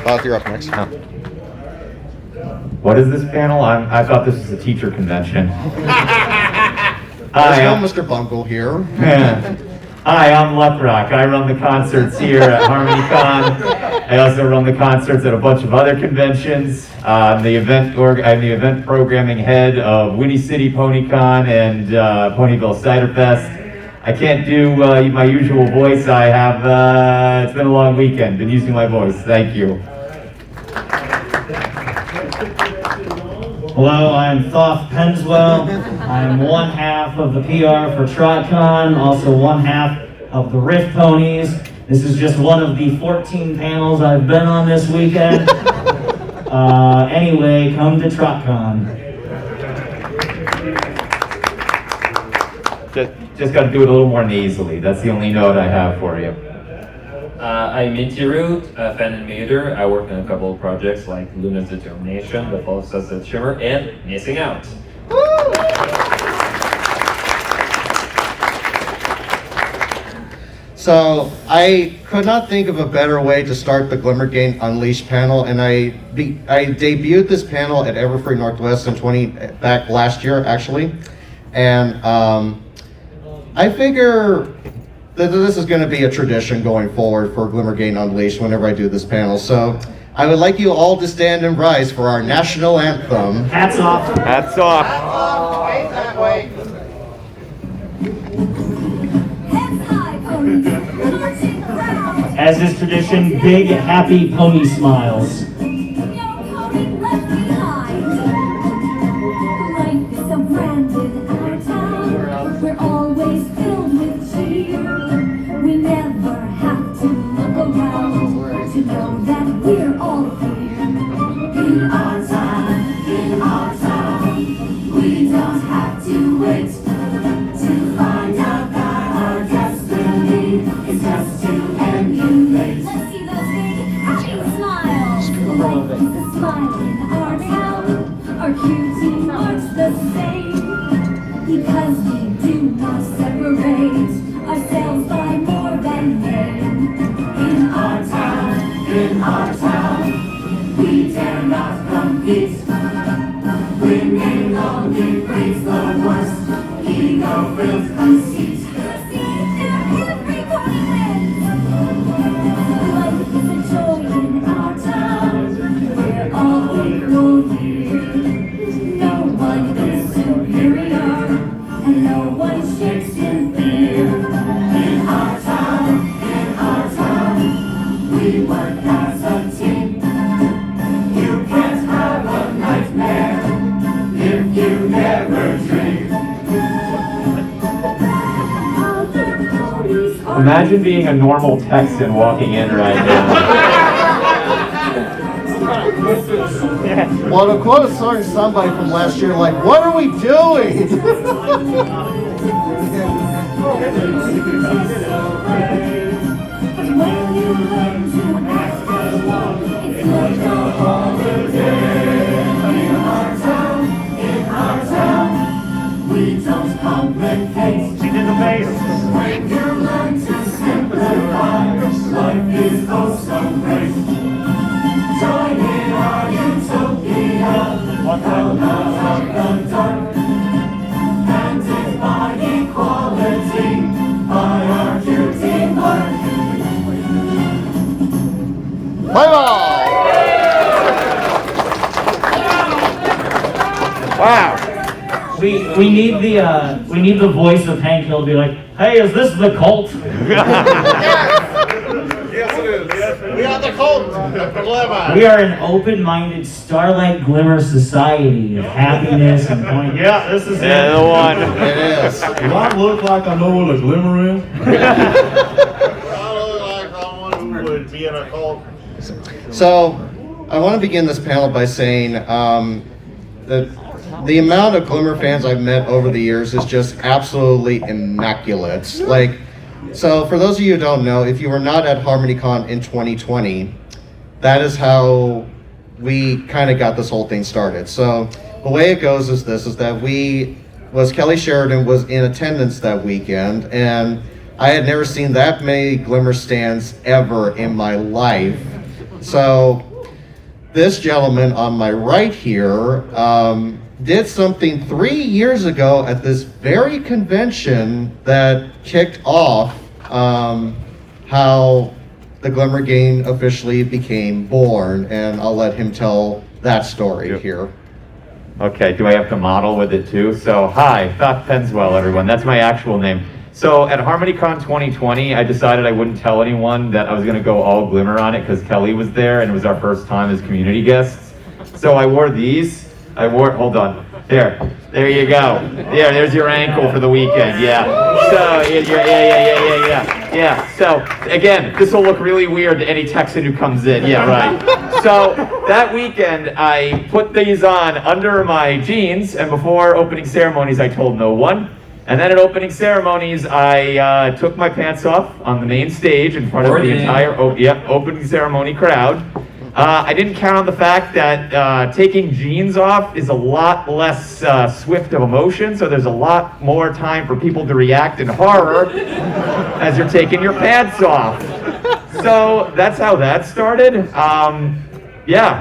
Bob, you're up next. What is this panel? I thought this was a teacher convention. There's no Mr. Bungle here. Hi, I'm Leprock. I run the concerts here at HarmonyCon. I also run the concerts at a bunch of other conventions. I'm the event programming head of Winnie City PonyCon and Ponyville Cider Fest. I can't do my usual voice. I have, it's been a long weekend. Been using my voice. Thank you. Hello, I'm Thoth Penswell. I'm one half of the PR for TrotCon, also one half of the Rift Ponies. This is just one of the 14 panels I've been on this weekend. Anyway, come to TrotCon. Just got to do it a little more nasally. That's the only note I have for you. I'm Minty Root, a fan animator. I work on a couple of projects like Luna's Determination, The Fall of Sunset Shimmer, and Missing Out. So I could not think of a better way to start the Glimmer Gang Unleashed panel, and I debuted this panel at Everfree Northwest back last year actually, and I figure that this is going to be a tradition going forward for Glimmer Gang Unleashed whenever I do this panel. So I would like you all to stand and rise for our national anthem. Hats off. Hats off. Wait that way. As is tradition, big happy pony smiles. We're always filled with cheer. We never have to look around to know that we're all here. In our town, we don't have to wait to find out that our destiny is just to emulate. Let's see those big happy smiles. Life is a smile in our town. Our cutie marks the same. Because we do not separate ourselves by more than name. In our town, we dare not compete. Winning only breeds the worst, ego-filled conceit. Every pony wins. Life is a joy in our town. We're all equal here. No one is superior. And no one shakes in fear. In our town, we work as a team. You can't have a nightmare if you never dream. Imagine being a normal Texan walking in right now. Well, to quote a certain somebody from last year, like, what are we doing? When you learn to act as one, it's like a holiday. In our town, we don't complicate. She did the face. When you learn to simplify, life is oh so great. Join in our utopia, out of the dark, handed by equality, by our duty work. Play ball! Wow. We need the voice of Hank Hill to be like, hey, is this the cult? Yes, it is. We are the cult of Glimmer. We are an open-minded Starlight Glimmer society of happiness and point. Yeah, this is Yeah, the one. It is. Do I look like I know what a glimmer is? I look like someone who would be in a cult. So, I want to begin this panel by saying that the amount of Glimmer fans I've met over the years is just absolutely immaculate. Like, so for those of you who don't know, if you were not at HarmonyCon in 2020, that is how we kind of got this whole thing started. So the way it goes is this, is that Kelly Sheridan was in attendance that weekend, and I had never seen that many Glimmer stands ever in my life. So this gentleman on my right here did something 3 years ago at this very convention that kicked off how the Glimmer Gang officially became born, and I'll let him tell that story here. Okay, do I have to model with it too? So, hi, Thought Penswell, everyone. That's my actual name. So, at HarmonyCon 2020, I decided I wouldn't tell anyone that I was going to go all Glimmer on it because Kelly was there and it was our first time as community guests. So, I wore these. Hold on. There you go. Yeah, there's your ankle for the weekend. Yeah. So, yeah. So, again, this will look really weird to any Texan who comes in. Yeah, right. So, that weekend, I put these on under my jeans, and before opening ceremonies, I told no one. And then at opening ceremonies, I took my pants off on the main stage in front of the entire opening ceremony crowd. I didn't count on the fact that taking jeans off is a lot less swift of a motion, so there's a lot more time for people to react in horror as you're taking your pants off. So that's how that started.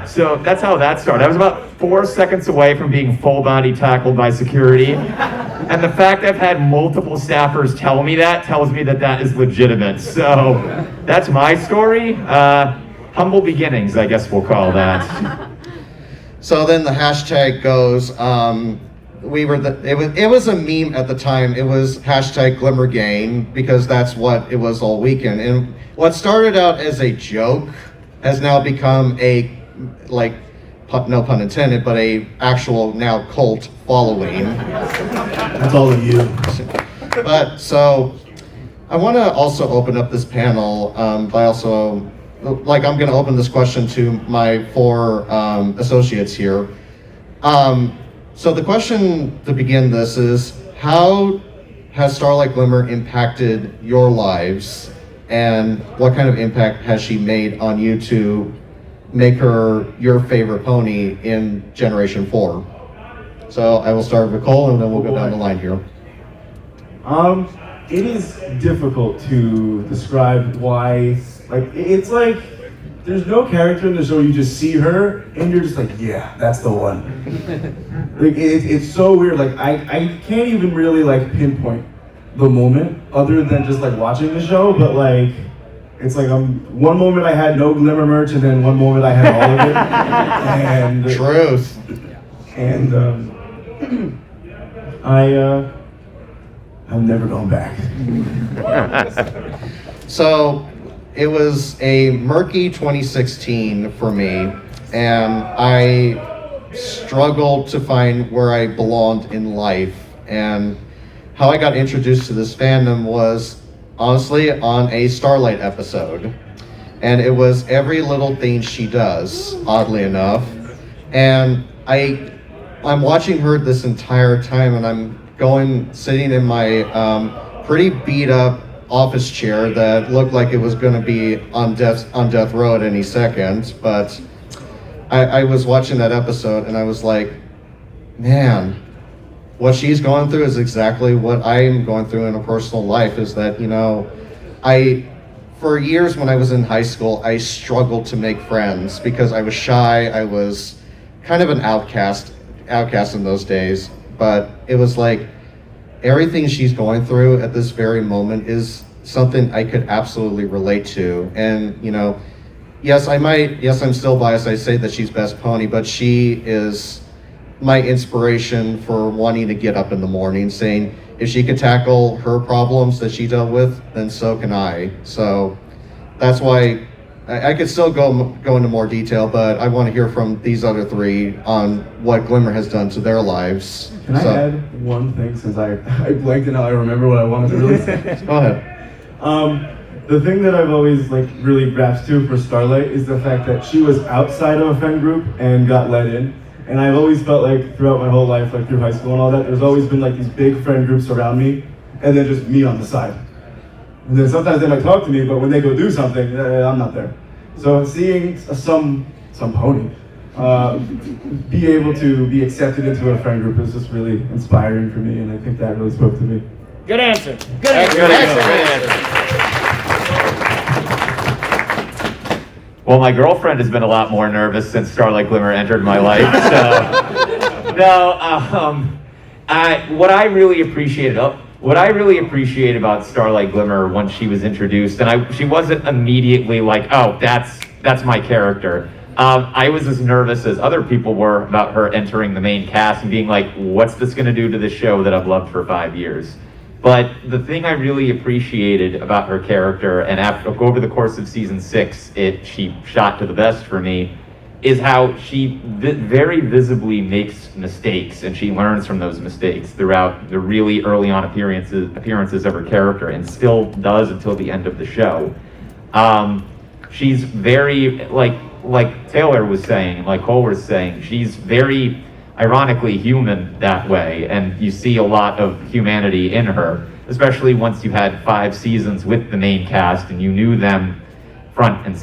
So that's how that started. I was about 4 seconds away from being full body tackled by security. And the fact I've had multiple staffers tell me that tells me that that is legitimate. So that's my story. Humble beginnings, I guess we'll call that. So then the hashtag goes, it was a meme at the time. It was hashtag Glimmer Gang because that's what it was all weekend. And what started out as a joke has now become a, no pun intended, but a actual now cult following. That's all of you. But so I want to also open up this panel by also, I'm going to open this question to my 4 associates here. So the question to begin this is, how has Starlight Glimmer impacted your lives, and what kind of impact has she made on you to make her your favorite pony in Generation 4? So I will start with Cole, and then we'll go down the line here. It is difficult to describe why, it's like, there's no character in the show, you just see her, and you're just like, yeah, that's the one. It's so weird, I can't even really, pinpoint the moment, other than just, watching the show, but, it's one moment I had no Glimmer merch, and then one moment I had all of it. And Truth. And, I'm never going back. So it was a murky 2016 for me, and I struggled to find where I belonged in life. And how I got introduced to this fandom was honestly on a Starlight episode. And it was every little thing she does, oddly enough. And I'm watching her this entire time, and I'm sitting in my pretty beat up office chair that looked like it was going to be on death row at any second. But I was watching that episode, and I was like, man, what she's going through is exactly what I'm going through in a personal life. Is that, for years when I was in high school, I struggled to make friends because I was shy. I was kind of an outcast in those days. But it was like everything she's going through at this very moment is something I could absolutely relate to. And, yes, I'm still biased. I say that she's best pony, but she is my inspiration for wanting to get up in the morning, saying if she could tackle her problems that she dealt with, then so can I. So that's why I could still go into more detail, but I want to hear from these other 3 on what Glimmer has done to their lives. Can I add one thing, since I blanked and now I remember what I wanted to really say? Go ahead. The thing that I've always really grasped to for Starlight is the fact that she was outside of a friend group and got let in. And I've always felt throughout my whole life, through high school and all that, there's always been these big friend groups around me, and then just me on the side. And then sometimes they might talk to me, but when they go do something, I'm not there. So seeing some pony be able to be accepted into a friend group is just really inspiring for me, and I think that really spoke to me. Good answer. Good answer. Well, my girlfriend has been a lot more nervous since Starlight Glimmer entered my life. So, no, what I really appreciated about Starlight Glimmer when she was introduced, and she wasn't immediately like, oh, that's my character. I was as nervous as other people were about her entering the main cast and being like, what's this going to do to the show that I've loved for 5 years? But the thing I really appreciated about her character, and over the course of season 6, she shot to the best for me, is how she very visibly makes mistakes, and she learns from those mistakes throughout the really early on appearances of her character, and still does until the end of the show. She's very, like Taylor was saying, like Cole was saying, she's very ironically human that way, and you see a lot of humanity in her, especially once you had 5 seasons with the main cast and you knew them front and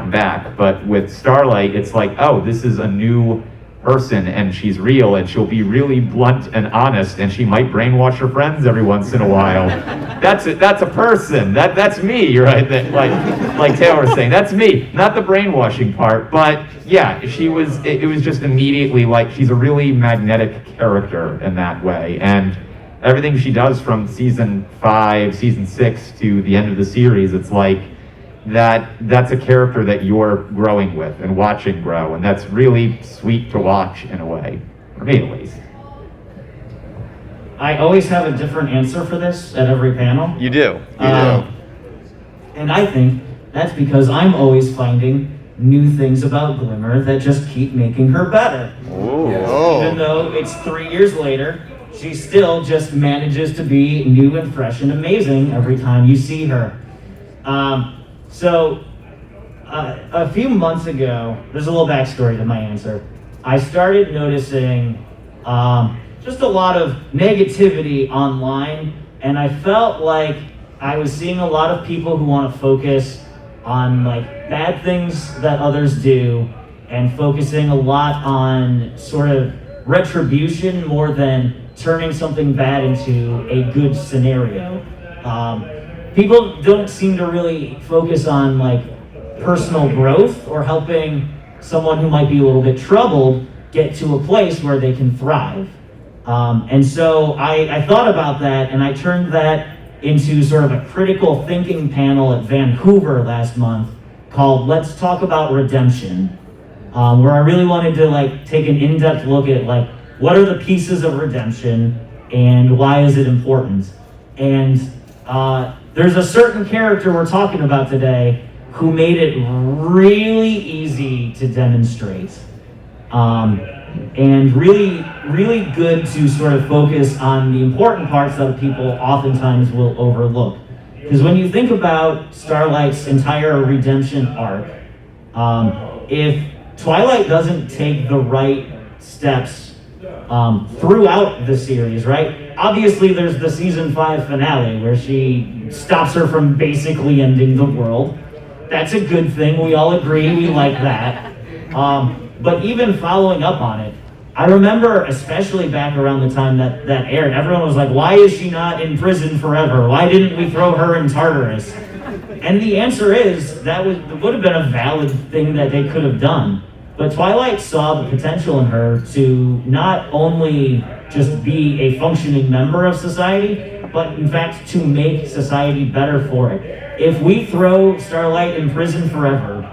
back. But with Starlight, it's like, oh, this is a new person and she's real and she'll be really blunt and honest and she might brainwash her friends every once in a while. That's a person. That's me, right? Like Taylor was saying, that's me, not the brainwashing part. But yeah, it was just immediately like she's a really magnetic character in that way. And everything she does from season 5, season 6 to the end of the series, it's like that's a character that you're growing with and watching grow, and that's really sweet to watch in a way, for me at least. I always have a different answer for this at every panel. You do. And I think that's because I'm always finding new things about Glimmer that just keep making her better. Even though it's 3 years later, she still just manages to be new and fresh and amazing every time you see her. So, a few months ago, there's a little backstory to my answer. I started noticing just a lot of negativity online, and I felt like I was seeing a lot of people who want to focus on like bad things that others do, and focusing a lot on sort of retribution more than turning something bad into a good scenario. People don't seem to really focus on like personal growth or helping someone who might be a little bit troubled get to a place where they can thrive. And so I thought about that, and I turned that into sort of a critical thinking panel at Vancouver last month called Let's Talk About Redemption, where I really wanted to like take an in-depth look at like what are the pieces of redemption and why is it important. And there's a certain character we're talking about today who made it really easy to demonstrate. And really, really good to sort of focus on the important parts that people oftentimes will overlook. Because when you think about Starlight's entire redemption arc, if Twilight doesn't take the right steps throughout the series, right? Obviously, there's the season 5 finale where she stops her from basically ending the world. That's a good thing. We all agree. We like that. But even following up on it, I remember, especially back around the time that aired, everyone was like, why is she not in prison forever? Why didn't we throw her in Tartarus? And the answer is, that would have been a valid thing that they could have done. But Twilight saw the potential in her to not only just be a functioning member of society, but in fact to make society better for it. If we throw Starlight in prison forever,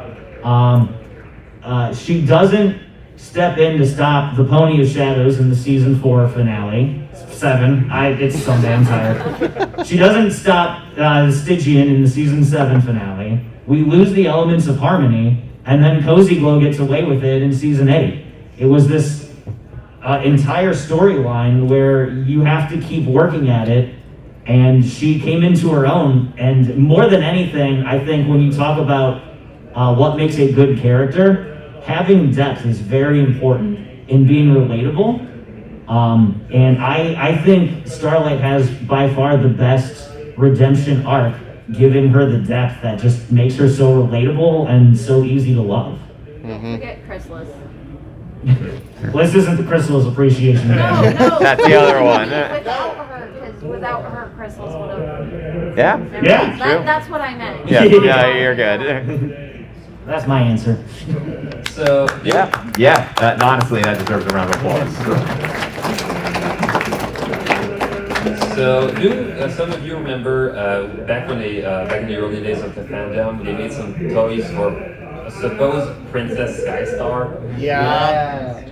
she doesn't step in to stop the Pony of Shadows in the season 4 finale. 7, it's Sunday, I'm tired. She doesn't stop Stygian in the season 7 finale. We lose the elements of harmony, and then Cozy Glow gets away with it in season 8. It was this entire storyline where you have to keep working at it, and she came into her own. And more than anything, I think when you talk about what makes a good character, having depth is very important in being relatable. And I think Starlight has by far the best redemption arc, giving her the depth that just makes her so relatable and so easy to love. Forget Chrysalis. Well, this isn't the Chrysalis Appreciation Day. No. That's the other one. Without her, because Without her, Chrysalis would have. Yeah. Yeah. That's what I meant. Yeah, you're good. That's my answer. So, Yeah, honestly, that deserves a round of applause. So, do some of you remember back in the early days of the fandom, they made some toys for supposed Princess Skystar. Yeah.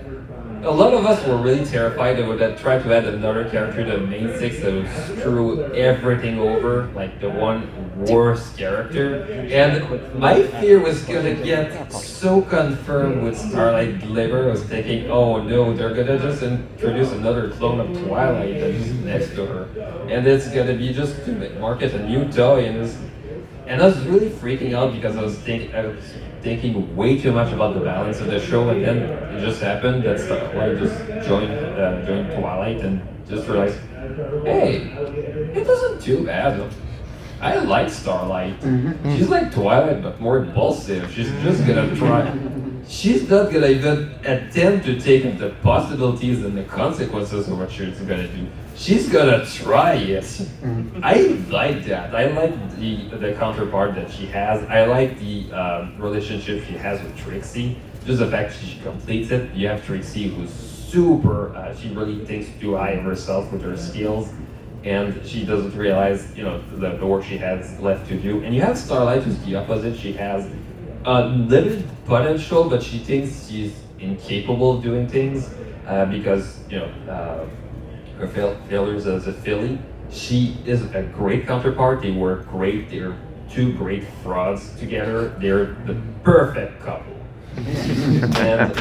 A lot of us were really terrified they would try to add another character to the main six that would screw everything over, like the one worst character. And my fear was gonna get so confirmed with Starlight Glimmer. I was thinking, oh no, they're gonna just introduce another clone of Twilight that's just next to her. And it's gonna be just to market a new toy. And I was really freaking out because I was thinking way too much about the balance of the show, and then it just happened that Starlight just joined Twilight and just realized, hey, it wasn't too bad. I like Starlight. She's like Twilight, but more impulsive. She's just gonna try. She's not gonna even attempt to take the possibilities and the consequences of what she's gonna do. She's gonna try it. I like that. I like the counterpart that she has. I like the relationship she has with Trixie. Just the fact she completes it. You have Trixie who's super, she really thinks too high of herself with her skills. And she doesn't realize, the work she has left to do. And you have Starlight who's the opposite. She has limited potential, but she thinks she's incapable of doing things because, her failures as a filly. She is a great counterpart. They work great. They're two great frauds together. They're the perfect couple. And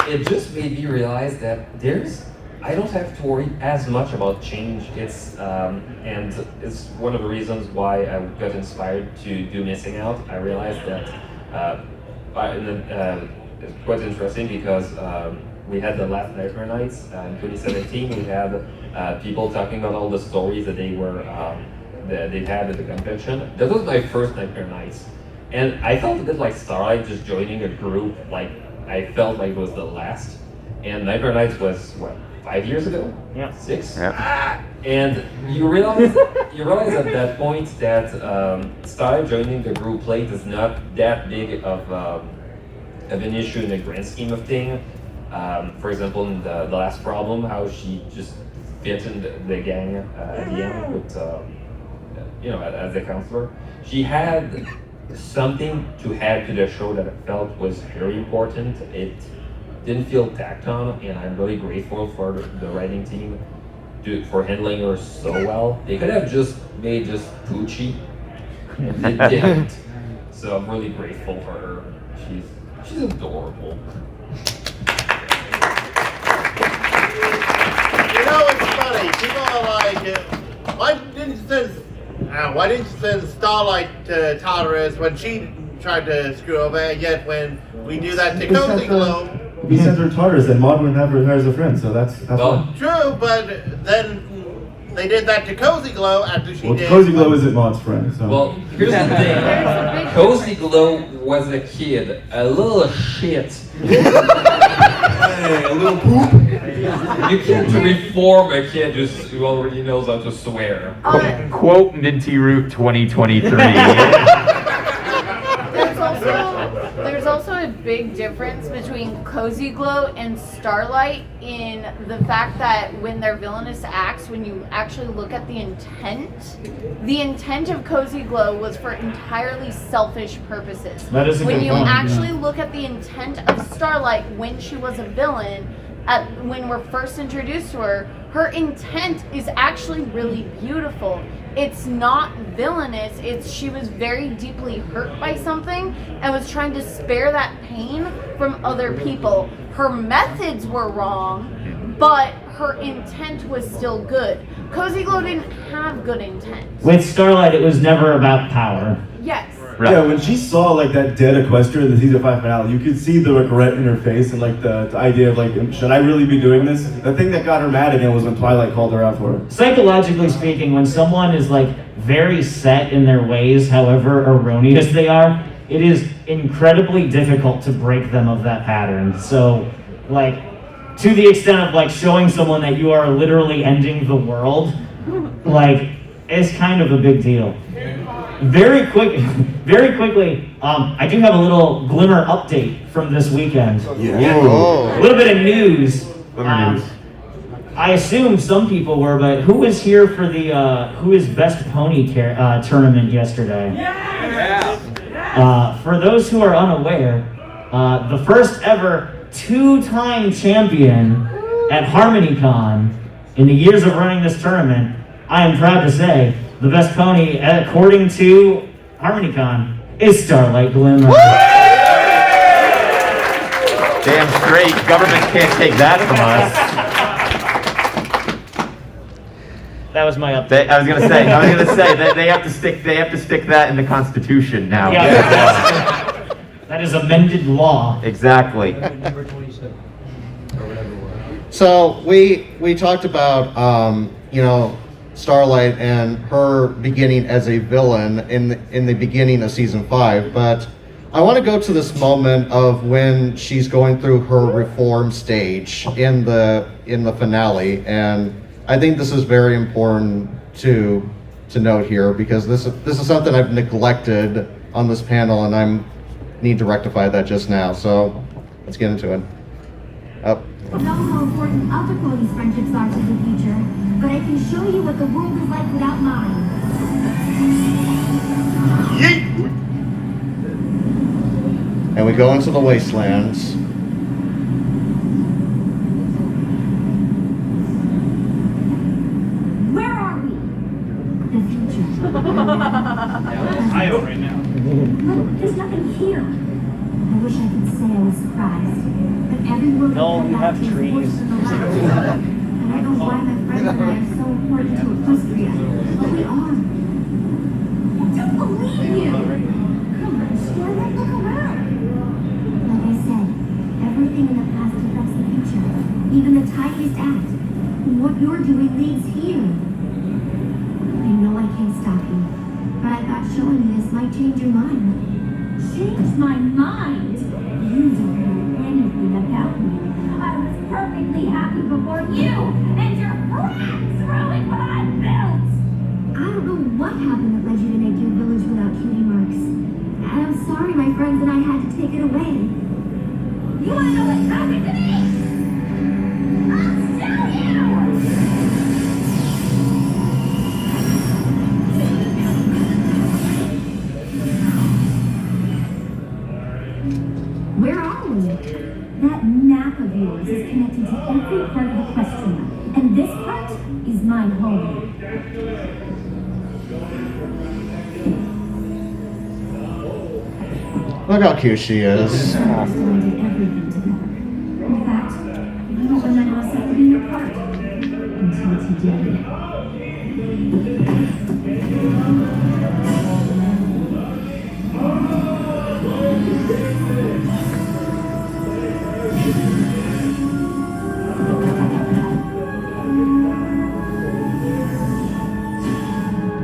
it just made me realize that I don't have to worry as much about change. And it's one of the reasons why I got inspired to do Missing Out. I realized that it's quite interesting because we had the last Nightmare Nights in 2017. We had people talking about all the stories that they had at the convention. That was my first Nightmare Nights, and I felt a bit like Starlight just joining a group. Like I felt like it was the last. And Nightmare Nights was what, 5 years ago? Yeah. 6. Yeah. And you realize at that point that Starlight joining the group plate is not that big of an issue in the grand scheme of things. For example, in the last problem, how she just fit in the gang at the end with, as a counselor. She had something to add to the show that I felt was very important. It didn't feel tacked on, and I'm really grateful for the writing team for handling her so well. They could have just made just Poochie, and they didn't. So I'm really grateful for her. She's adorable. It's funny. People are like, why didn't you send Starlight to Tartarus when she tried to screw over? And yet when we do that to Cozy Glow. If he sent her Tartarus, then Maud wouldn't have her as a friend, so that's Well, fine. True, but then they did that to Cozy Glow after she Well, did. Cozy Glow isn't Maud's friend, so. Well, here's the thing. Cozy Glow was a kid, a little shit. Hey, a little poop. You can't reform a kid who already knows how to swear. Quote Minty Root 2023. There's also a big difference between Cozy Glow and Starlight in the fact that when they're villainous acts, when you actually look at the intent of Cozy Glow was for entirely selfish purposes. That is a When good you point, actually yeah. look at the intent of Starlight when she was a villain, when we're first introduced to her, her intent is actually really beautiful. It's not villainous, she was very deeply hurt by something and was trying to spare that pain from other people. Her methods were wrong, but her intent was still good. Cozy Glow didn't have good intent. With Starlight, it was never about power. Yes. Right. Yeah, when she saw like that dead Equestria in the season 5 finale, you could see the regret in her face and like the idea of like, should I really be doing this? The thing that got her mad again was when Twilight called her out for it. Psychologically speaking, when someone is like very set in their ways, however erroneous they are, it is incredibly difficult to break them of that pattern. So, like, to the extent of like showing someone that you are literally ending the world, like, it's kind of a big deal. Very quickly, I do have a little Glimmer update from this weekend. Yeah. A little bit of news. Glimmer news. I assume some people were, but who was here for the Who is Best Pony tournament yesterday? For those who are unaware, the first ever 2-time champion at HarmonyCon in the years of running this tournament, I am proud to say, the best pony, according to HarmonyCon, is Starlight Glimmer. Damn straight, government can't take that from us. That was my update. I was gonna say that they have to stick that in the Constitution now. Yeah. That is amended law. Exactly. So we talked about Starlight and her beginning as a villain in the beginning of season 5, but I want to go to this moment of when she's going through her reform stage in the finale, and I think this is very important to note here because this is something I've neglected on this panel, and I need to rectify that just now. So let's get into it. Up. I don't know how important other ponies' friendships are to the future, but I can show you what the world is like without mine. Yeet! And we go into the wastelands. Where are we? The future. I am right now. Look, there's nothing here. I wish I could say I was surprised, but every world No, I've we come have back to is trees. worse than the last. I don't know why my friends and I are so important to Equestria, but we are. I don't believe you! Come on, Starlight, look around! Like I said, everything in the past affects the future, even the tiniest act. And what you're doing leads here. I know I can't stop you, but I thought showing you this might change your mind. Change my mind? You don't know anything about me. I was perfectly happy before you and your friends ruined what I built! I don't know what happened that led you to make your village without cutie marks. And I'm sorry my friends and I had to take it away. You wanna know what happened to me? I'll show you! Where are we? That map of yours is connected to every part of Equestria, and this part is my home. Look how cute she is. Last time we did everything together. In fact, you don't remember us separating apart until today.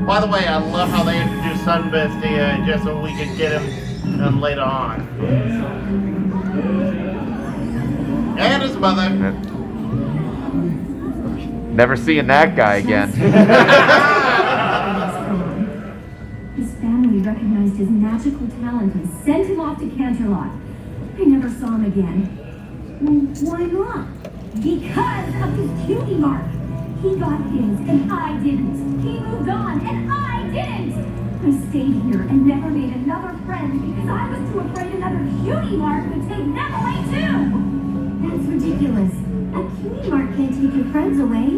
By the way, I love how they introduced Sunburst here just so we could get him later on. And his mother. Never seeing that guy again. His family recognized his magical talent and sent him off to Canterlot. I never saw him again. Well, why not? Because of his cutie mark. He got his and I didn't. He moved on and I didn't. I stayed here and never made another friend because I was too afraid another cutie mark would take them away too. That's ridiculous. A cutie mark can't take your friends away.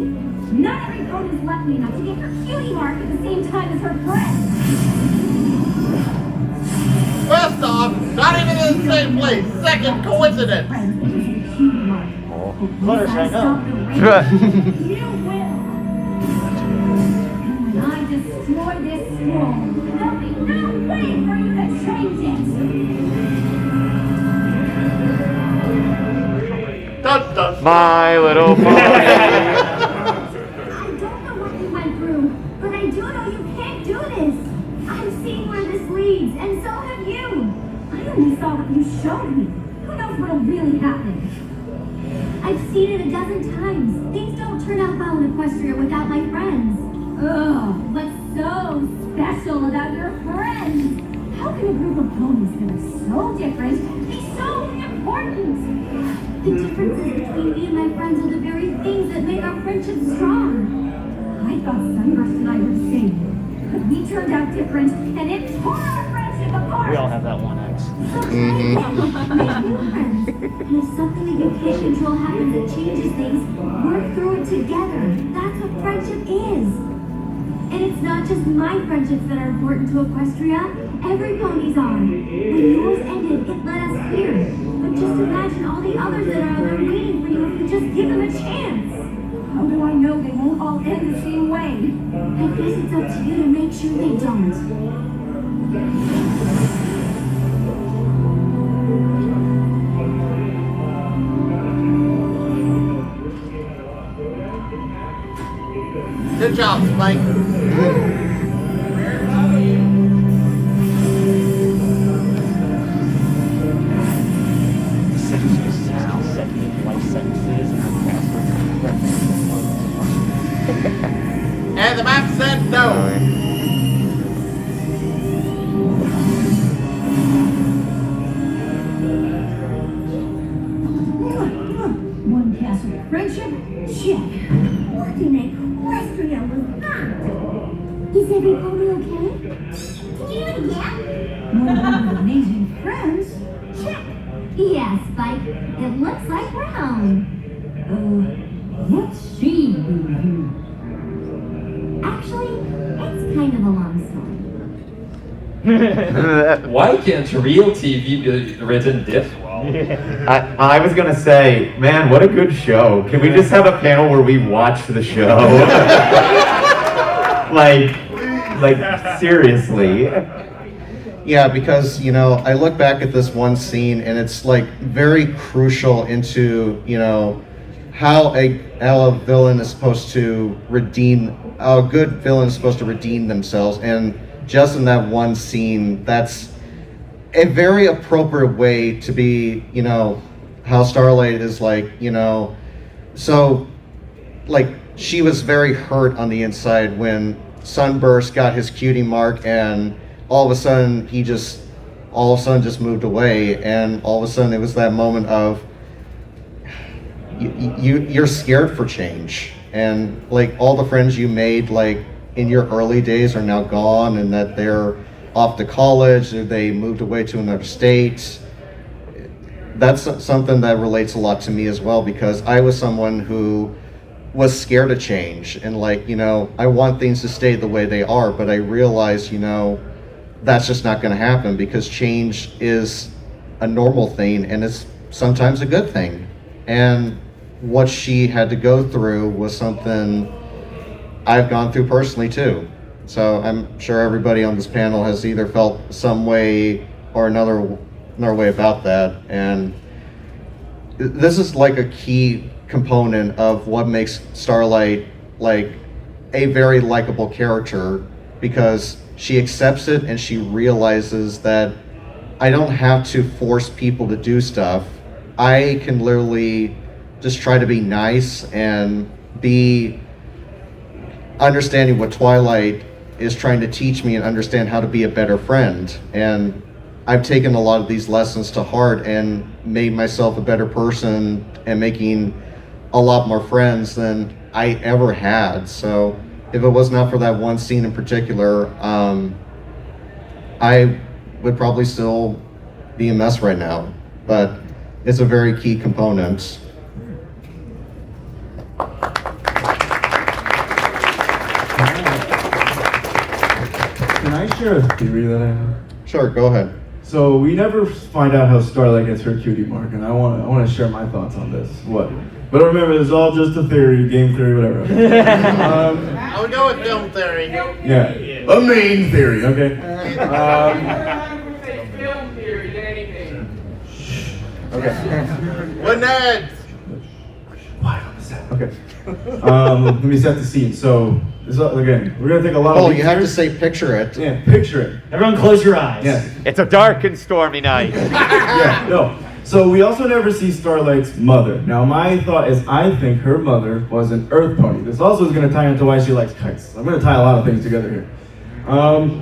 Not every pony's lucky enough to get her cutie mark at the same time as her friend. First off, not even in the same place. Second, coincidence. Friends because of the cutie mark. Fluttershy, no. You will. And when I destroy this scroll, there'll be no way for you to change it. Dun, dun. My Little Pony. I don't know what you went through, but I do know you can't do this. I've seen where this leads, and so have you. I only saw what you showed me. Who knows what'll really happen? I've seen it a dozen times. Things don't turn out well in Equestria without my friends. Ugh, what's so special about your friends? How can a group of ponies that are so different be so important? The differences between me and my friends are the very things that make our friendship strong. I thought Sunburst and I were the same, but we turned out different, and it tore our friendship apart. We all have that one ex. Make new friends. And if something that you can't control happens that changes things, work through it together. That's what friendship is. And it's not just my friendships that are important to Equestria. Every pony's are. When yours ended, it led us here. But just imagine all the others that are out there waiting for you if you just give them a chance. How do I know they won't all end the same way? I guess it's up to you to make sure they don't. Good job, Spike. And the map said no. One castle of friendship? Check. What in Equestria was that? Is every pony okay? Can you do it again? One of amazing friends? Check. Yeah, Spike. It looks like Brown. What's she doing? Actually, it's kind of a long story. Why can't real TV be written this well? I was gonna say, man, what a good show. Can we just have a panel where we watch the show? like seriously. Yeah, because, you know, I look back at this one scene and it's like very crucial into, you know, how a villain is supposed to how a good villain is supposed to redeem themselves. And just in that one scene, that's a very appropriate way to be, you know, how Starlight is like, you know, so like she was very hurt on the inside when Sunburst got his cutie mark and all of a sudden just moved away, and all of a sudden it was that moment of you're scared for change, and like all the friends you made like in your early days are now gone, and that they're off to college or they moved away to another state. That's something that relates a lot to me as well, because I was someone who was scared of change, and like, you know, I want things to stay the way they are, but I realized, you know, that's just not going to happen, because change is a normal thing and it's sometimes a good thing. And what she had to go through was something I've gone through personally too. So I'm sure everybody on this panel has either felt some way or another way about that. And this is like a key component of what makes Starlight like a very likable character, because she accepts it and she realizes that I don't have to force people to do stuff. I can literally just try to be nice and be understanding what Twilight is trying to teach me, and understand how to be a better friend. And I've taken a lot of these lessons to heart and made myself a better person and making a lot more friends than I ever had. So if it was not for that one scene in particular, I would probably still be a mess right now, but it's a very key component. Can I share a theory that I have? Sure, go ahead. So we never find out how Starlight gets her cutie mark, and I want to share my thoughts on this. What? But remember, this is all just a theory, game theory, whatever. I would go with film theory. Yeah, a main theory. Okay. Okay. We're nerds. Quiet on the set. Okay. Let me set the scene. So this again, we're gonna take a lot of. Oh, you have to say picture it. Yeah, picture it. Everyone close your eyes. Yeah. It's a dark and stormy night. Yeah. No. So we also never see Starlight's mother. Now my thought is I think her mother was an earth pony. This also is going to tie into why she likes kites. I'm going to tie a lot of things together here.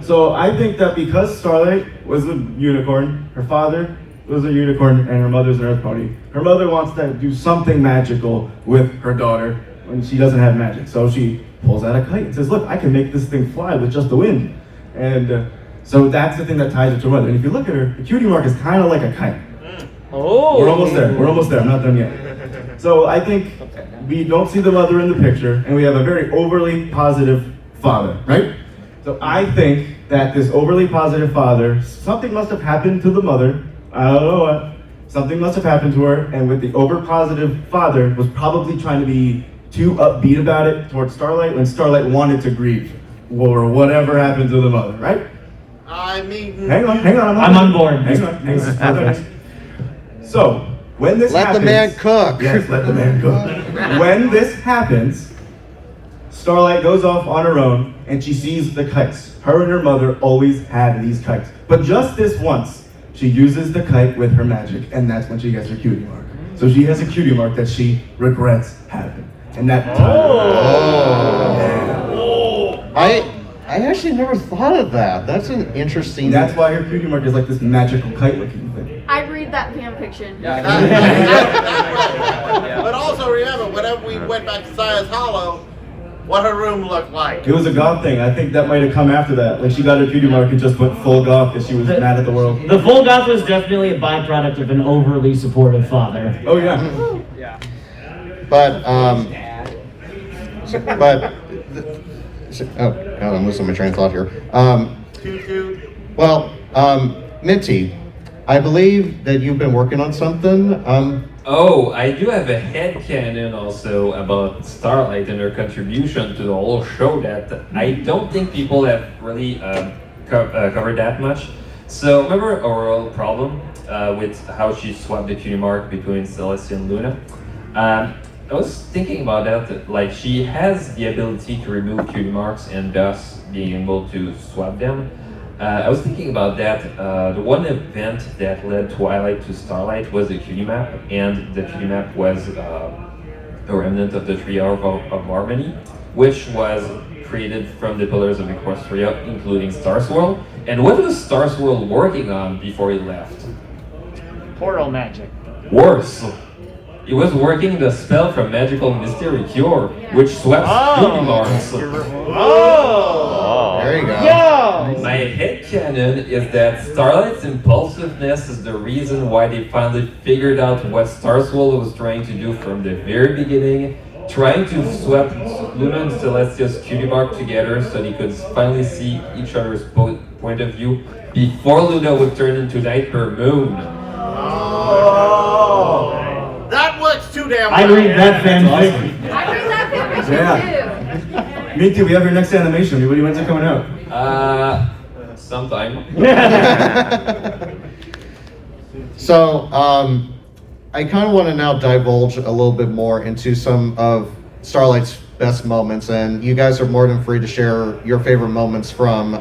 So I think that because Starlight was a unicorn, her father was a unicorn, and her mother's an earth pony, her mother wants to do something magical with her daughter when she doesn't have magic. So she pulls out a kite and says, look, I can make this thing fly with just the wind. And so that's the thing that ties it to her mother. And if you look at her, the cutie mark is kind of like a kite. Oh. We're almost there. We're almost there. I'm not done yet. So I think we don't see the mother in the picture, and we have a very overly positive father, right? So I think that this overly positive father, something must have happened to the mother. I don't know what. Something must have happened to her, and with the over positive father was probably trying to be too upbeat about it towards Starlight when Starlight wanted to grieve or whatever happened to the mother, right? I mean, Hang on. I'm on board. Hang on. So, when this Let happens... the man cook. Yes, let the man cook. When this happens, Starlight goes off on her own and she sees the kites. Her and her mother always had these kites. But just this once, she uses the kite with her magic, and that's when she gets her cutie mark. So she has a cutie mark that she regrets having. And that I actually never thought of that. That's an interesting. That's why her cutie mark is like this magical kite-looking thing. I read that fan fiction. But also remember, whenever we went back to Science Hollow, what her room looked like. It was a goth thing. I think that might have come after that. When she got her cutie mark, it just went full goth because she was mad at the world. The full goth was definitely a byproduct of an overly supportive father. Oh yeah. But God, I'm losing my train of thought here. Well, Minty, I believe that you've been working on something. Oh, I do have a headcanon also about Starlight and her contribution to the whole show that I don't think people have really covered that much. So remember our problem with how she swapped the cutie mark between Celestia and Luna? I was thinking about that, like she has the ability to remove cutie marks and thus being able to swap them. I was thinking about that. The one event that led Twilight to Starlight was the cutie map, and the cutie map was a remnant of the Tree of Harmony, which was created from the pillars of Equestria, including Star Swirl. And what was Star Swirl working on before he left? Portal magic. Worse. He was working the spell from Magical Mystery Cure, which swaps cutie marks. There you go. Yo! My headcanon is that Starlight's impulsiveness is the reason why they finally figured out what Star Swirl was trying to do from the very beginning, trying to swap Luna and Celestia's cutie mark together so they could finally see each other's point of view before Luna would turn into Nightmare Moon. That works too damn well. I read that fanfic. I read that fan fiction Yeah. Me too. We have your next animation. When's it coming out? Sometime. So, I kind of want to now divulge a little bit more into some of Starlight's best moments, and you guys are more than free to share your favorite moments from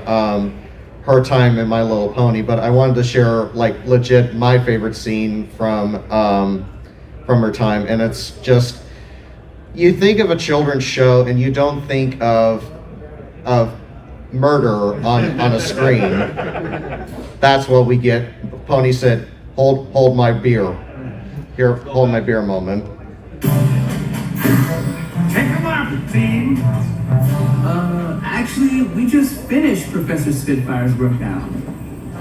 her time in My Little Pony. But I wanted to share, like, legit my favorite scene from her time, and it's just, you think of a children's show and you don't think of murder on a screen. That's what we get. Pony said, hold my beer. Here, hold my beer moment. Take them out, team. Actually, we just finished Professor Spitfire's work now.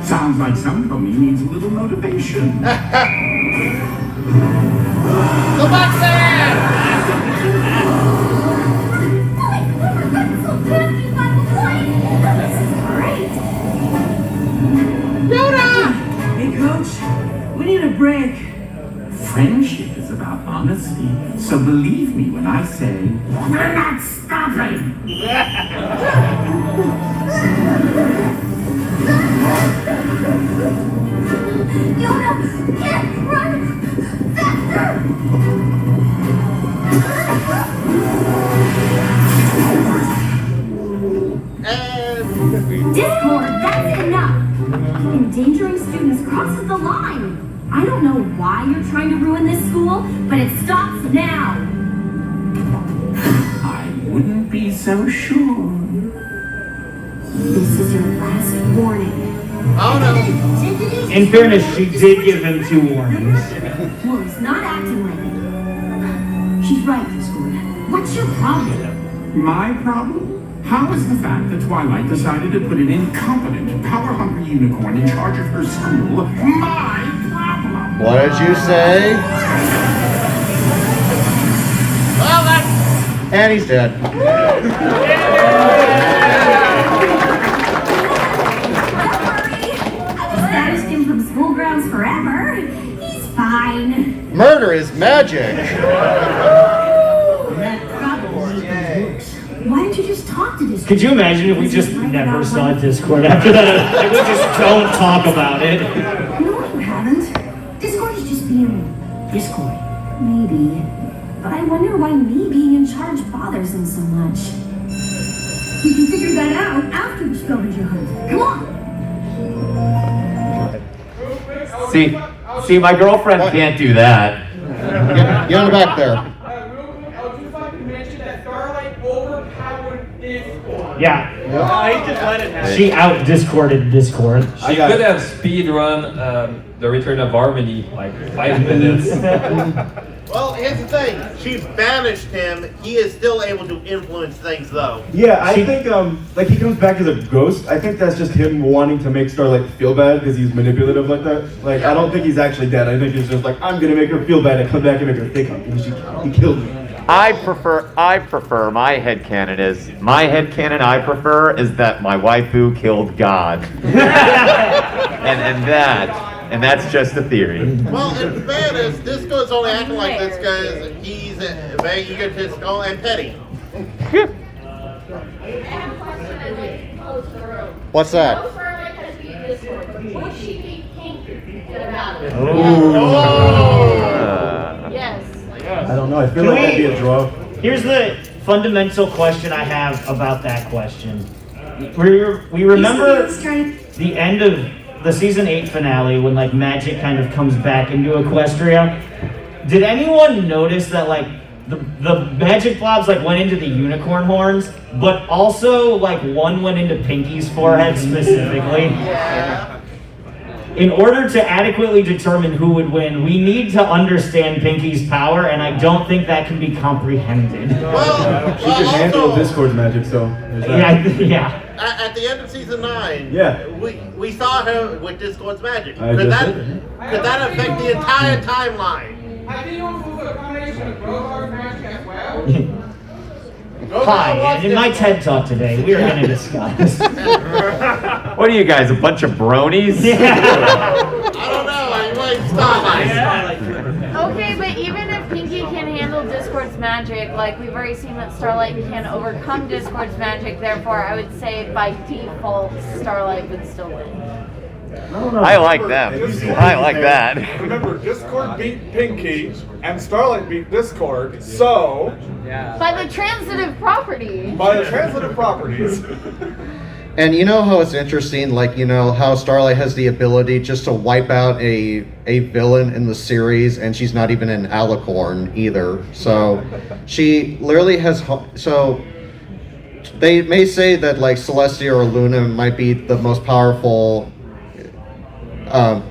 Sounds like some pony needs a little motivation. Go back there! Hey, Coach, we need a break. Friendship is about honesty, so believe me when I say we're not stopping. Yoda, can't run faster! Discord, that's enough! Endangering students crosses the line! I don't know why you're trying to ruin this school, but it stops now. I wouldn't be so sure. This is your last warning. Oh no. In fairness, she did give him 2 warnings. Well, he's not acting like it. She's right, Discord. What's your problem? My problem? How is the fact that Twilight decided to put an incompetent, power-hungry unicorn in charge of her school my problem? What did you say? Well, that's And he's dead. Banished him from school grounds forever. He's fine. Murder is magic. Why didn't you just talk to this? Could you imagine if we just never saw Discord after that? Like, we just don't talk about it. No, you haven't. Discord is just being Discord. Maybe. But I wonder why me being in charge bothers him so much. We can figure that out after the scavenger hunt. Come on! See, my girlfriend can't do that. Get in the back there. Yeah. I just let it happen. She out-Discorded Discord. She could have speed run the Return of Harmony like 5 minutes. well. Here's the thing. She banished him. He is still able to influence things, though. Yeah, I think like he comes back as a ghost. I think that's just him wanting to make Starlight feel bad because he's manipulative like that. Like I don't think he's actually dead. I think he's just like I'm gonna make her feel bad and come back and make her think he killed me. I prefer my headcanon is that my waifu killed God. and that's just a theory. Well, in fairness, Disco's only acting like this because he's very egotistical and petty. What's that? Yes. I don't know. I feel like that'd be a draw. Here's the fundamental question I have about that question. We remember the end of the season 8 finale when like magic kind of comes back into Equestria. Did anyone notice that like the magic blobs like went into the unicorn horns, but also like one went into Pinky's forehead specifically? Yeah. In order to adequately determine who would win, we need to understand Pinky's power, and I don't think that can be comprehended. Well, She can handle Discord's magic, so there's that. Yeah. At the end of season 9, Yeah. we saw her with Discord's magic. I Could just that did. could that affect the entire timeline? Have you also a combination of Grogar's magic as well? Hi, and in my TED Talk today, we are going to discuss. What are you guys, a bunch of bronies? I don't know. I like Starlight. Okay, but even if Pinky can handle Discord's magic, like we've already seen that Starlight can overcome Discord's magic, therefore I would say by default Starlight would still win. I like them. I like that. Remember, Discord beat Pinky and Starlight beat Discord, so By the transitive property. by the transitive properties. And you know how it's interesting, like, you know, how Starlight has the ability just to wipe out a villain in the series, and she's not even an alicorn either. So she literally has, so they may say that like Celestia or Luna might be the most powerful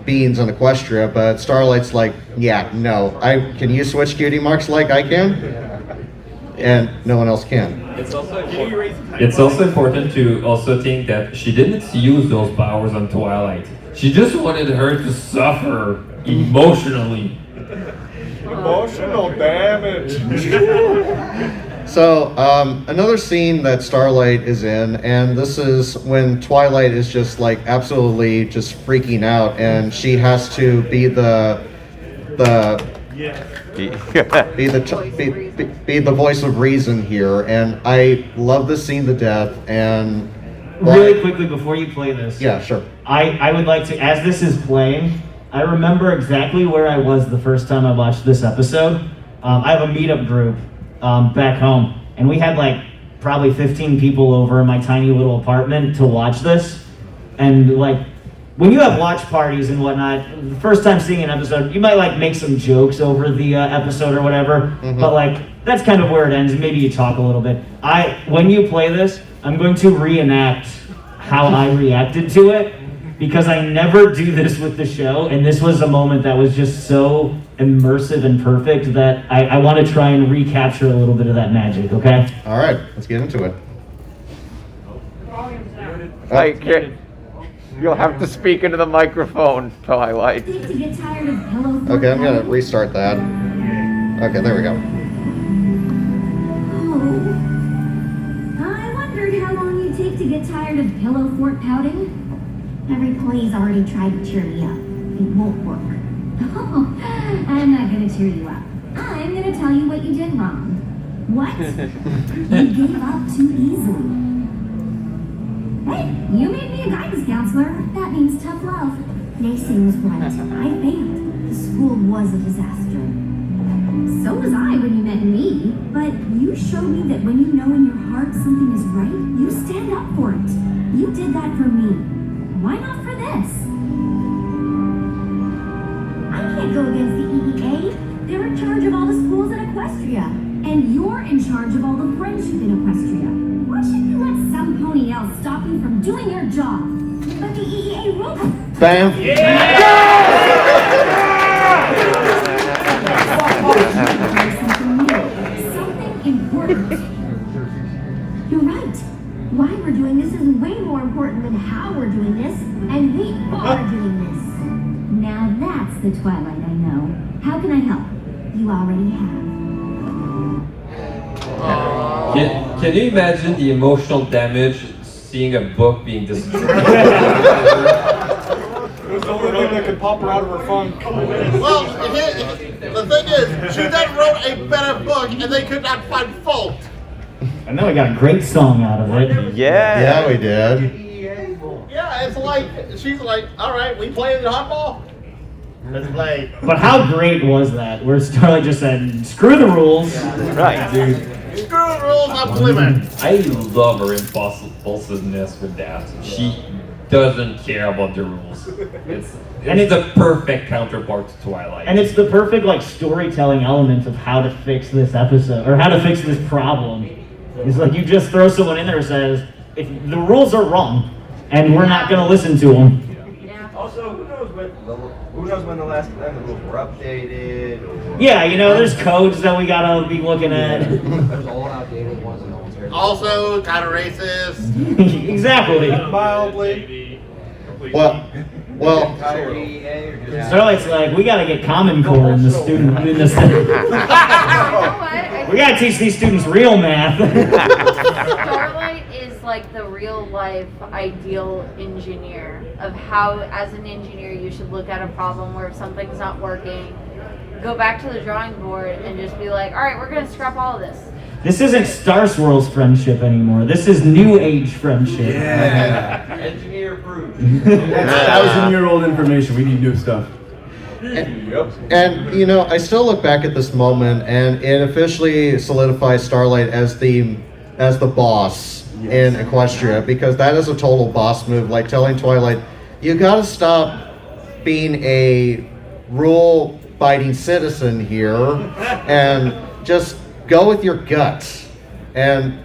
beings in Equestria, but Starlight's like, yeah, no, can you switch cutie marks like I can? And no one else can. It's also important to also think that she didn't use those powers on Twilight. She just wanted her to suffer emotionally. Emotional damage. So, another scene that Starlight is in, and this is when Twilight is just like absolutely just freaking out, and she has to be the voice of reason here, and I love this scene to death. And Really quickly before you play this, yeah, sure. I would like to, as this is playing, I remember exactly where I was the first time I watched this episode. I have a meetup group back home, and we had like probably 15 people over in my tiny little apartment to watch this, and like when you have watch parties and whatnot, the first time seeing an episode, you might like make some jokes over the episode or whatever, but like that's kind of where it ends. Maybe you talk a little bit. When you play this, I'm going to reenact how I reacted to it, because I never do this with the show, and this was a moment that was just so immersive and perfect that I want to try and recapture a little bit of that magic, okay? All right, let's get into it. You'll have to speak into the microphone, Twilight. To get tired of pillow fort Okay, I'm gonna pouting? restart that. Okay, there we go. Oh. I wondered how long you'd take to get tired of pillow fort pouting. Every employee's already tried to cheer me up. It won't work. Oh, I'm not gonna cheer you up. I'm gonna tell you what you did wrong. What? You gave up too easily. Hey, you made me a guidance counselor. That means tough love. Mason was right. I failed. The school was a disaster. So was I when you met me. But you showed me that when you know in your heart something is right, you stand up for it. You did that for me. Why not for this? I can't go against the EEA. They're in charge of all the schools in Equestria. And you're in charge of all the friendship in Equestria. Why shouldn't you let some pony else stop you from doing your job? But the EEA rules. Bam. Something important. You're right. Why we're doing this is way more important than how we're doing this, and we are doing this. Now that's the Twilight I know. How can I help? You already have. Can you imagine the emotional damage seeing a book being destroyed? It was the only thing that could pop her out of her funk. Well, the thing is, she then wrote a better book, and they could not find fault. And then we got a great song out of it. Yeah, we did. Yeah, it's like she's like, all right, we playing hardball. Let's play. But how great was that? Where Starlight just said, "Screw the rules." Right, dude. Screw the rules, I'm Glimmer. I love her impulsiveness with that. She doesn't care about the rules. It's the perfect counterpart to Twilight. And it's the perfect like storytelling element of how to fix this episode, or how to fix this problem. It's like you just throw someone in there who says, if the rules are wrong, and we're not going to listen to them. Also, who knows when the last time the rules were updated? Yeah, you know, there's codes that we got to be looking at. There's old outdated ones that no one's heard. Also, kind of racist. Exactly. Mildly. Well, Starlight's like, we got to get Common Core in the student. In the we got to teach these students real math. Starlight is like the real life ideal engineer of how, as an engineer, you should look at a problem where if something's not working, go back to the drawing board and just be like, all right, we're going to scrap all of this. This isn't Star Swirl's friendship anymore. This is New Age friendship. Yeah. Engineer approved. That's 1,000-year-old information. We need new stuff. and you know, I still look back at this moment, and it officially solidifies Starlight as the boss in Equestria, because that is a total boss move, like telling Twilight, you gotta stop being a rule-abiding citizen here and just go with your guts. And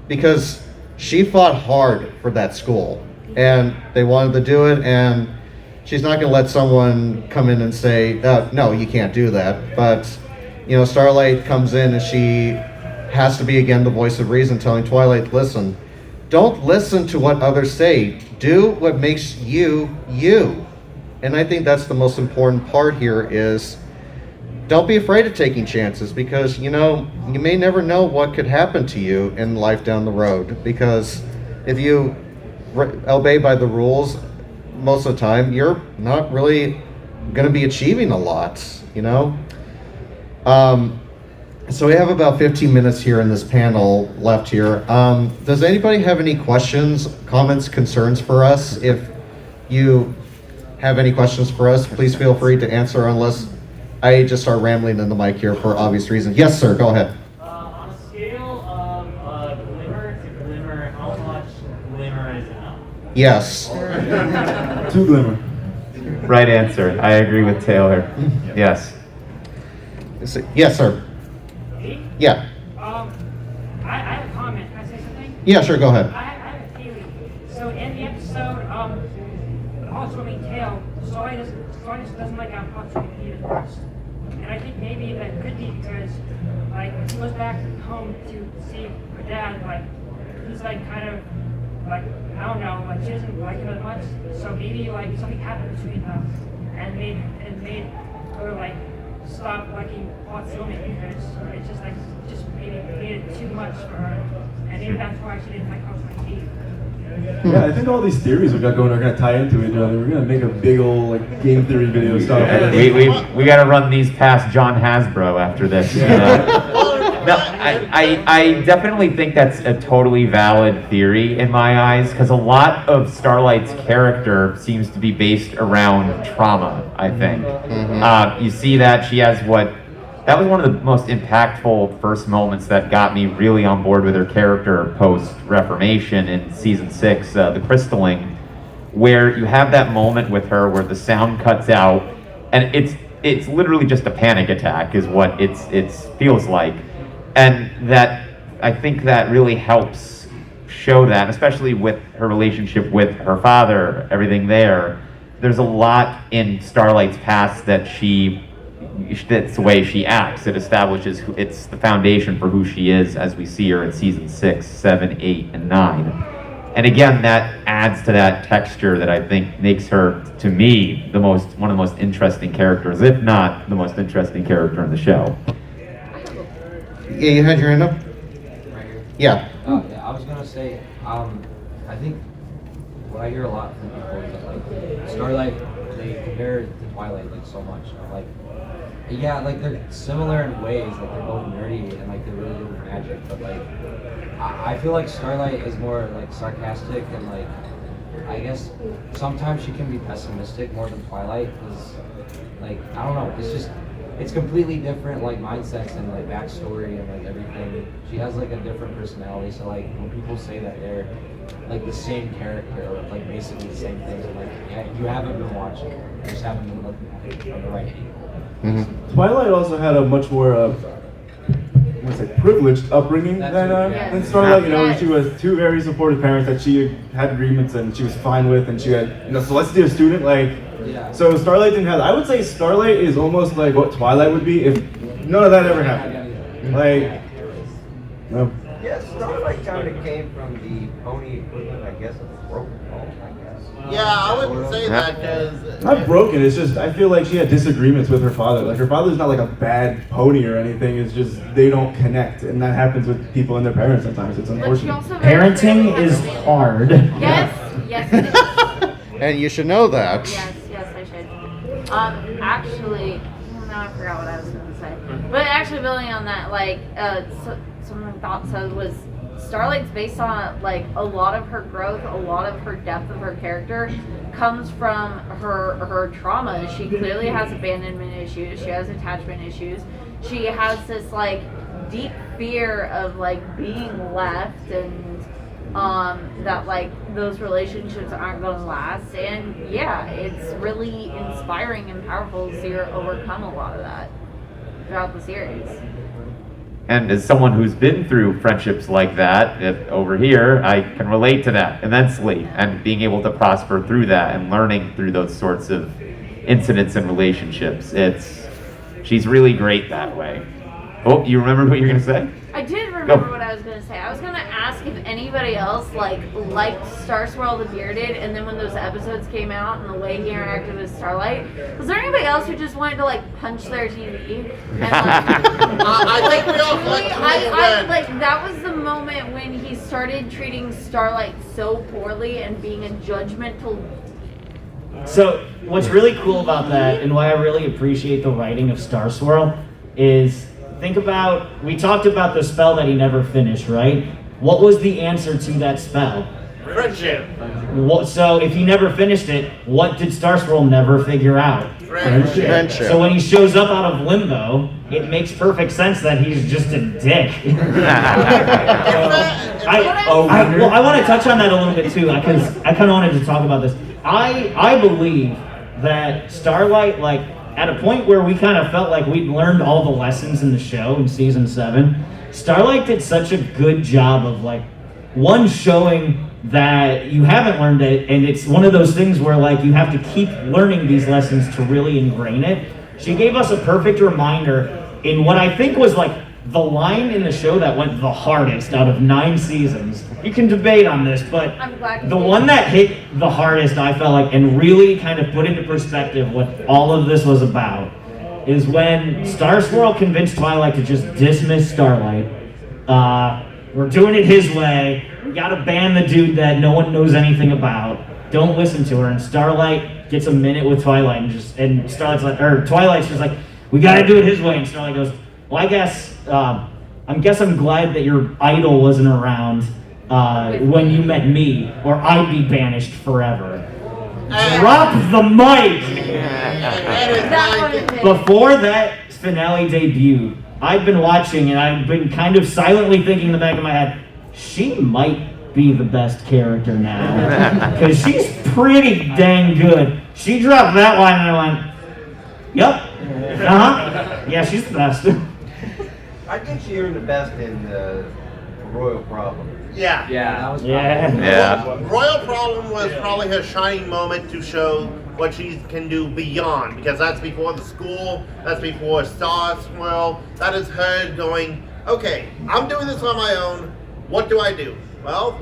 because she fought hard for that school, and they wanted to do it, and she's not going to let someone come in and say, no, you can't do that. But, you know, Starlight comes in and she has to be, again, the voice of reason, telling Twilight, listen, don't listen to what others say. Do what makes you, you. And I think that's the most important part here is don't be afraid of taking chances, because, you know, you may never know what could happen to you in life down the road. Because if you obey by the rules, most of the time, you're not really going to be achieving a lot, you know? So we have about 15 minutes here in this panel left here. Does anybody have any questions, comments, concerns for us? If you have any questions for us, please feel free to answer, unless I just start rambling in the mic here for obvious reasons. Yes, sir, go ahead. On a scale of Glimmer to Glimmer, how much Glimmer is enough? Yes. 2 Glimmer. Right answer. I agree with Taylor. Yes. Yes, sir. Yeah. I have a comment. Can I say something? Yeah, sure, go ahead. I have a theory. So in the episode, Hot Swimming Tail, Starlight doesn't like how Hot Swimming Heat is first. And I think maybe that could be because, like, when she goes back home to see her dad, like, he's like kind of, like, I don't know, like she doesn't like him as much. So maybe like something happened between them and made her like stop liking hot swimming because it's just like maybe made it too much for her. And maybe that's why she didn't like hot swimming heat. Yeah, I think all these theories we got going are gonna tie into each other. We're gonna make a big old like game theory video stuff. We got to run these past John Hasbro after this. No, I definitely think that's a totally valid theory in my eyes, because a lot of Starlight's character seems to be based around trauma, I think. You see that she has that was one of the most impactful first moments that got me really on board with her character post-Reformation in season 6, The Crystalling, where you have that moment with her where the sound cuts out, and it's literally just a panic attack is what it feels like. And that, I think that really helps show that, especially with her relationship with her father, everything there. There's a lot in Starlight's past that's the way she acts. It establishes, it's the foundation for who she is as we see her in season 6, 7, 8, and 9. And again, that adds to that texture that I think makes her, to me, one of the most interesting characters, if not the most interesting character in the show. Yeah, you had your hand up? Right here. Yeah. Yeah, I was gonna say, I think what I hear a lot from people is that like Starlight, they compare it to Twilight like so much. Like, yeah, like they're similar in ways, like they're both nerdy and like they're really good with magic, but like I feel like Starlight is more like sarcastic and like I guess sometimes she can be pessimistic more than Twilight because like I don't know, it's completely different like mindsets and like backstory and like everything. She has like a different personality, so like when people say that they're like the same character or like basically the same things, I'm like, yeah, you haven't been watching, you just haven't been looking at it from the right people. Twilight also had a much more privileged upbringing than Starlight. You know, she was 2 very supportive parents that she had agreements and she was fine with, and she had Celestia student like. Yeah. So Starlight didn't have. I would say Starlight is almost like what Twilight would be if none of that ever happened. Like, no. Yeah, Starlight kind of came from the pony equivalent, I guess, of a broken bone, I guess. Yeah, I wouldn't say that because... Not broken, it's just, I feel like she had disagreements with her father. Like, her father's not like a bad pony or anything, it's just they don't connect. And that happens with people and their parents sometimes, it's unfortunate. Parenting is hard. Yes, it is. And you should know that. Yes, I should. Actually, now I forgot what I was going to say. But actually, building on that, like, some of my thoughts was Starlight's based on, like, a lot of her growth, a lot of her depth of her character comes from her trauma. She clearly has abandonment issues. She has attachment issues. She has this, like, deep fear of, like, being left and that like those relationships aren't going to last, and yeah, it's really inspiring and powerful to see her overcome a lot of that throughout the series. And as someone who's been through friendships like that over here, I can relate to that immensely, and being able to prosper through that and learning through those sorts of incidents and relationships. She's really great that way. Oh, you remember what you were going to say? I did remember what I was going to say. I was going to ask if anybody else liked Star Swirl the Bearded, and then when those episodes came out and the way he interacted with Starlight, was there anybody else who just wanted to punch their TV? And, I think we all that was the moment when he started treating Starlight so poorly and being a judgmental. So what's really cool about that, and why I really appreciate the writing of Star Swirl, is we talked about the spell that he never finished, right? What was the answer to that spell? Friendship. So if he never finished it, what did Star Swirl never figure out? Friendship. So when he shows up out of limbo, it makes perfect sense that he's just a dick. I want to touch on that a little bit too, because I kind of wanted to talk about this. I believe that Starlight, like, at a point where we kind of felt like we'd learned all the lessons in the show in season 7, Starlight did such a good job of, like, one, showing that you haven't learned it, and it's one of those things where, like, you have to keep learning these lessons to really ingrain it. She gave us a perfect reminder in what I think was, like, the line in the show that went the hardest out of 9 seasons. You can debate on this, but the one that hit the hardest, I felt like, and really kind of put into perspective what all of this was about, is when Star Swirl convinced Twilight to just dismiss Starlight. We're doing it his way. We gotta ban the dude that no one knows anything about. Don't listen to her. And Starlight gets a minute with Twilight, and Starlight's like, or Twilight's just like, we gotta do it his way. And Starlight goes, well, I'm glad that your idol wasn't around when you met me, or I'd be banished forever. Drop the mic! Before that finale debuted, I've been watching and I've been kind of silently thinking in the back of my head, she might be the best character now. Because she's pretty dang good. She dropped that line and I went, yep. Yeah, she's the best. I think she earned the best in Royal Problem. Yeah. That was Royal Problem was probably her shining moment to show what she can do beyond, because that's before the school, that's before Star Swirl. That is her going, okay, I'm doing this on my own. What do I do? Well,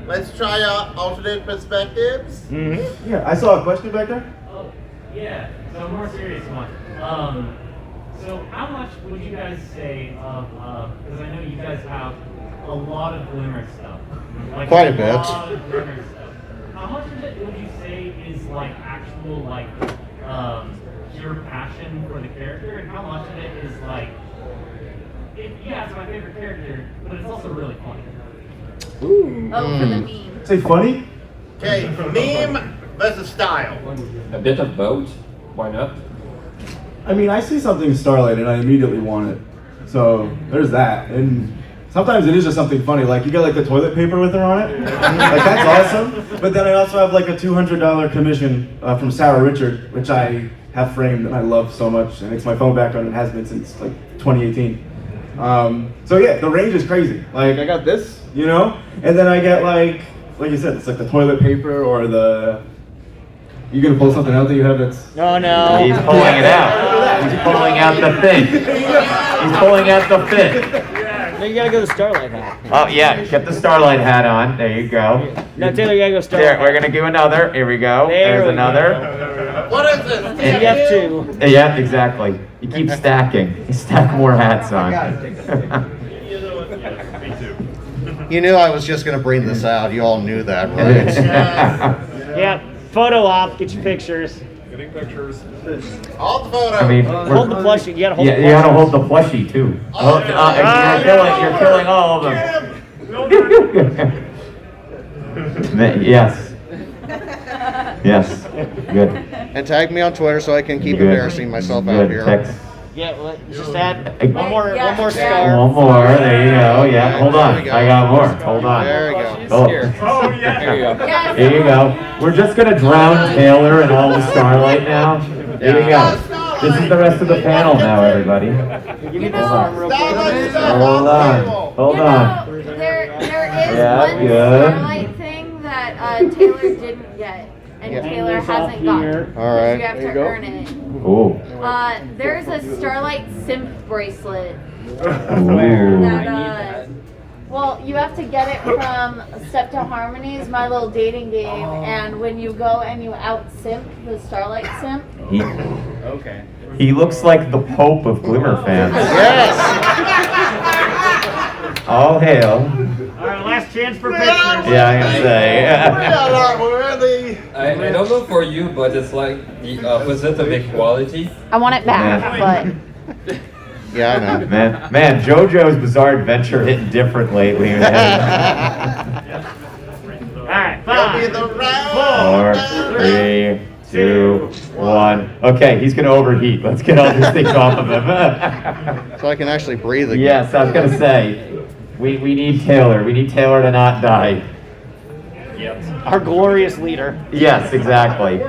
let's try alternate perspectives. Mm-hmm. Yeah, I saw a question back there. Oh, yeah. So a more serious one. So how much would you guys say of, because I know you guys have a lot of Glimmer stuff. Like Quite a bit. lot of Glimmer stuff. How much of it would you say is like actual, like, pure passion for the character, and how much of it is like, yeah, it's my favorite character, but it's also really funny? Ooh. Oh, for the meme. Say funny? Okay, meme versus style. A bit of both. Why not? I mean, I see something in Starlight and I immediately want it. So there's that. And sometimes it is just something funny. Like you get like the toilet paper with her on it. Like that's awesome. But then I also have like a $200 commission from Sarah Richard, which I have framed and I love so much. And it's my phone background and has been since like 2018. So yeah, the range is crazy. Like I got this, you know? And then I get like you said, it's like the toilet paper or the... You gonna pull something out that you have that's... Oh no. He's pulling it out. He's pulling out the thing. He's pulling out the fin. No, you gotta go to Starlight hat. Oh yeah, get the Starlight hat on. There you go. No, Taylor, you gotta go Starlight. There, we're gonna do another. Here we go. There's Go. another. What is this? TF2. Yeah, exactly. You keep stacking. You stack more hats on. You knew I was just going to bring this out. You all knew that, right? Yeah, photo op, get your pictures. Getting pictures. All the photos. I mean, Hold the plushie. You gotta hold the plushie. you gotta hold the plushie too. You're killing all of them. Yes. Yes. Good. And tag me on Twitter so I can keep Good. embarrassing myself out Good. here. Text. Yeah, well, just add one more Yeah. star. One more. There you go. Yeah. Hold on. There we go. I got more. Hold on. There we go. Oh. Oh, yeah. There you go. Yes. Here you go. We're just gonna drown Taylor and all the Starlight now. Here you go. This is the rest of the panel now, everybody. Give me this arm real quick. Hold on. Hold on. There is Yeah, one good. Starlight thing that Taylor didn't get, and Yeah. Taylor hasn't gotten. All right. You have to earn it. Ooh. There's a Starlight simp bracelet. Ooh. That, well, you have to get it from Step to Harmony's My Little Dating Game, and when you go and you out simp the Starlight simp. He looks like the Pope of Glimmer fans. Yes! All hail. All right, last chance for pictures. Yeah, I'm gonna say. I don't know for you, but it's like the opposite of equality. I want it back, but. Yeah, I know. Man, JoJo's Bizarre Adventure hitting different lately. All right, 5, 4, 4, 3, 2, 1. Okay, he's gonna overheat. Let's get all these things off of him. So I can actually breathe again. Yes, I was gonna say, we need Taylor. We need Taylor to not die. Our glorious leader. Yes, exactly.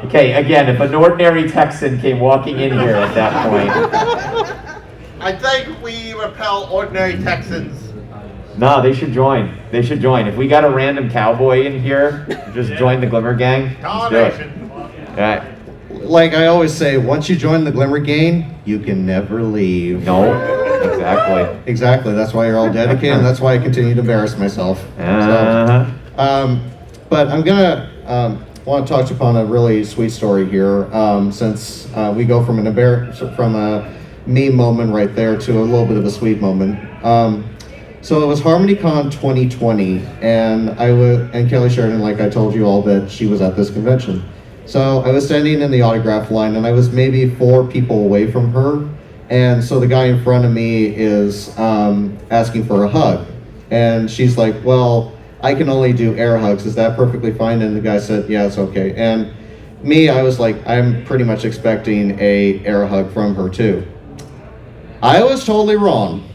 Okay, again, if an ordinary Texan came walking in here at that point, I think we repel ordinary Texans. no, they should join. They should join. If we got a random cowboy in here, just join the Glimmer Gang. Let's do it. Domination. All right. Like I always say, once you join the Glimmer Gang, you can never leave. No, exactly. Exactly. That's why you're all dedicated, and that's why I continue to embarrass myself. Uh-huh. But I'm gonna want to touch upon a really sweet story here, since we go from a meme moment right there to a little bit of a sweet moment. So it was HarmonyCon 2020, and and Kelly Sheridan, like I told you all, that she was at this convention. So I was standing in the autograph line, and I was maybe 4 people away from her, and so the guy in front of me is asking for a hug, and she's like, "Well, I can only do air hugs. Is that perfectly fine?" And the guy said, "Yeah, it's okay." And me, I was like, I'm pretty much expecting a air hug from her too. I was totally wrong.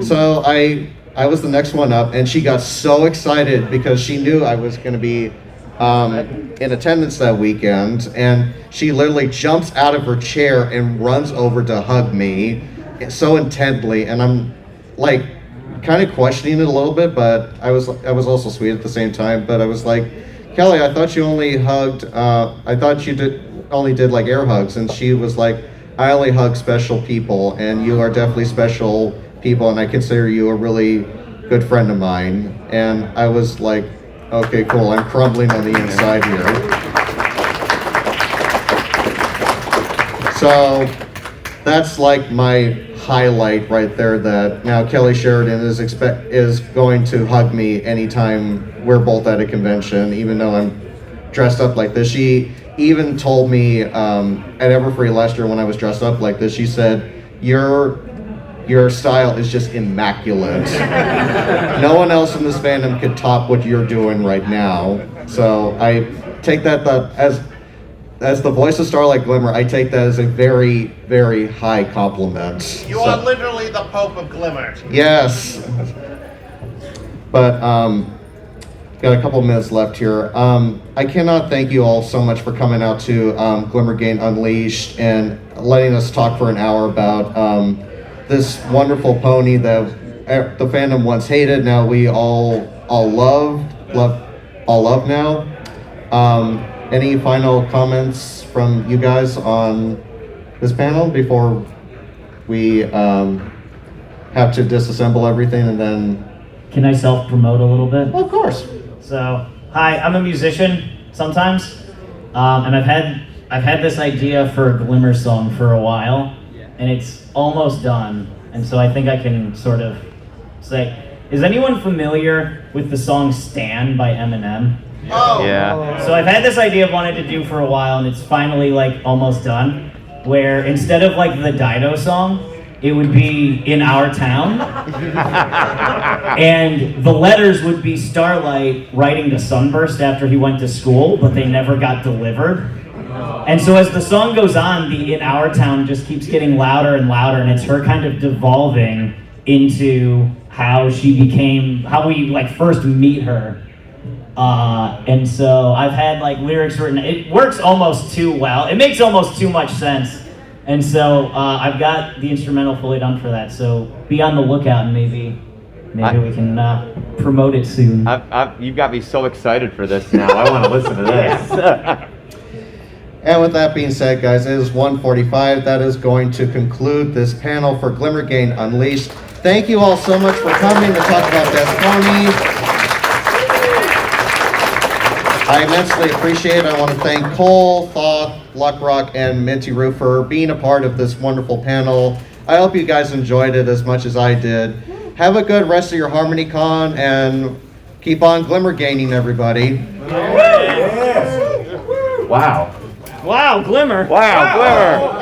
So I was the next one up, and she got so excited because she knew I was going to be in attendance that weekend, and she literally jumps out of her chair and runs over to hug me so intently, and I'm like kind of questioning it a little bit, but I was also sweet at the same time. But I was like, "Kelly, I thought you only hugged. I thought you only did like air hugs." And she was like, "I only hug special people, and you are definitely special people, and I consider you a really good friend of mine." And I was like, "Okay, cool. I'm crumbling on the inside here." So that's like my highlight right there, that now Kelly Sheridan is going to hug me anytime we're both at a convention, even though I'm dressed up like this. She even told me at Everfree last year when I was dressed up like this, she said, your style is just immaculate. No one else in this fandom could top what you're doing right now. So I take that as the voice of Starlight Glimmer, I take that as a very, very high compliment. You are literally the Pope of Glimmer. Yes. But got a couple minutes left here. I cannot thank you all so much for coming out to Glimmer Gang Unleashed and letting us talk for an hour about this wonderful pony that the fandom once hated. Now we all love now. Any final comments from you guys on this panel before we have to disassemble everything and then... Can I self-promote a little bit? Well, of course. So, hi, I'm a musician sometimes, and I've had this idea for a Glimmer song for a while, and it's almost done. And so I think I can sort of say, is anyone familiar with the song "Stan" by Eminem? Oh. Yeah. So I've had this idea I've wanted to do for a while, and it's finally like almost done, where instead of like the Dido song, it would be "In Our Town," and the letters would be Starlight writing to Sunburst after he went to school, but they never got delivered. And so as the song goes on, the "In Our Town" just keeps getting louder and louder, and it's her kind of devolving into how we like first meet her. And so I've had like lyrics written. It works almost too well. It makes almost too much sense. And so I've got the instrumental fully done for that. So be on the lookout, and maybe we can promote it soon. You've got me so excited for this now. I want to listen to this. And with that being said, guys, it is 1:45. That is going to conclude this panel for Glimmer Gang Unleashed. Thank you all so much for coming to talk about Death Pony. I immensely appreciate it. I want to thank Cole, Thoth, Luckrock, and Minty Roo for being a part of this wonderful panel. I hope you guys enjoyed it as much as I did. Have a good rest of your HarmonyCon, and keep on Glimmer Gaining, everybody. Wow. Wow, Glimmer. Wow, Glimmer.